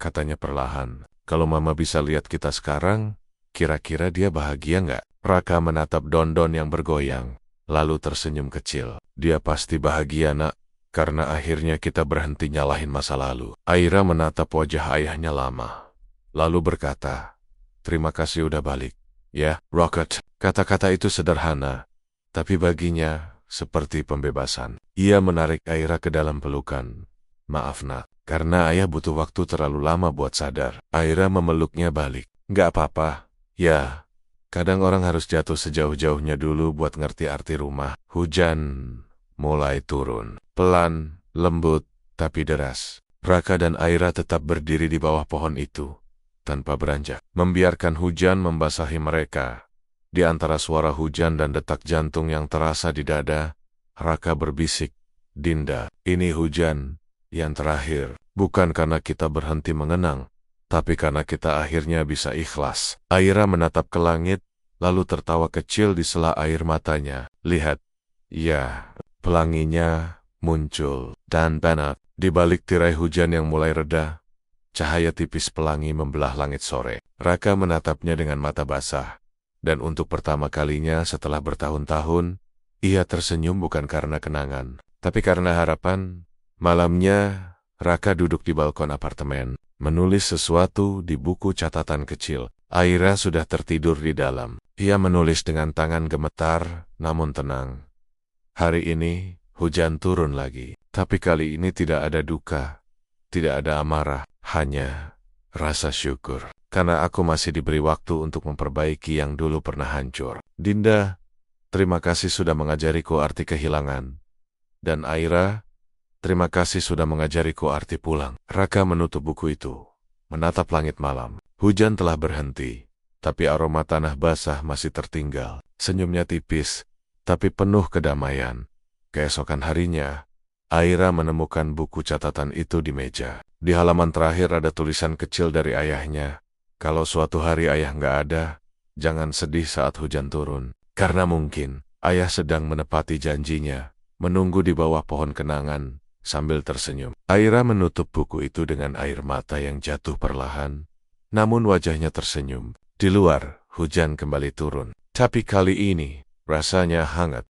katanya perlahan, kalau mama bisa lihat kita sekarang, kira-kira dia bahagia nggak? Raka menatap Dondon yang bergoyang, lalu tersenyum kecil. Dia pasti bahagia, nak, karena akhirnya kita berhenti nyalahin masa lalu. Aira menatap wajah ayahnya lama, lalu berkata, terima kasih udah balik. Ya, Rocket. Kata-kata itu sederhana, tapi baginya seperti pembebasan. Ia menarik Aira ke dalam pelukan. Maaf, nak, karena ayah butuh waktu terlalu lama buat sadar. Aira memeluknya balik. Nggak apa-apa. Ya, kadang orang harus jatuh sejauh-jauhnya dulu buat ngerti arti rumah. Hujan mulai turun. Pelan, lembut, tapi deras. Raka dan Aira tetap berdiri di bawah pohon itu, tanpa beranjak. Membiarkan hujan membasahi mereka. Di antara suara hujan dan detak jantung yang terasa di dada, Raka berbisik, Dinda, ini hujan yang terakhir. Bukan karena kita berhenti mengenang, tapi karena kita akhirnya bisa ikhlas. Aira menatap ke langit, lalu tertawa kecil di sela air matanya. Lihat, ya, pelanginya muncul. Dan benar, di balik tirai hujan yang mulai reda, cahaya tipis pelangi membelah langit sore. Raka menatapnya dengan mata basah. Dan untuk pertama kalinya setelah bertahun-tahun, ia tersenyum bukan karena kenangan, tapi karena harapan. Malamnya, Raka duduk di balkon apartemen, menulis sesuatu di buku catatan kecil. Aira sudah tertidur di dalam. Ia menulis dengan tangan gemetar, namun tenang. Hari ini, hujan turun lagi. Tapi kali ini tidak ada duka, tidak ada amarah, hanya rasa syukur. Karena aku masih diberi waktu untuk memperbaiki yang dulu pernah hancur. Dinda, terima kasih sudah mengajariku arti kehilangan. Dan Aira, terima kasih sudah mengajariku arti pulang. Raka menutup buku itu, menatap langit malam. Hujan telah berhenti, tapi aroma tanah basah masih tertinggal. Senyumnya tipis, tapi penuh kedamaian. Keesokan harinya, Aira menemukan buku catatan itu di meja. Di halaman terakhir ada tulisan kecil dari ayahnya. Kalau suatu hari ayah nggak ada, jangan sedih saat hujan turun. Karena mungkin, ayah sedang menepati janjinya, menunggu di bawah pohon kenangan, sambil tersenyum. Aira menutup buku itu dengan air mata yang jatuh perlahan, namun wajahnya tersenyum. Di luar, hujan kembali turun. Tapi kali ini, rasanya hangat,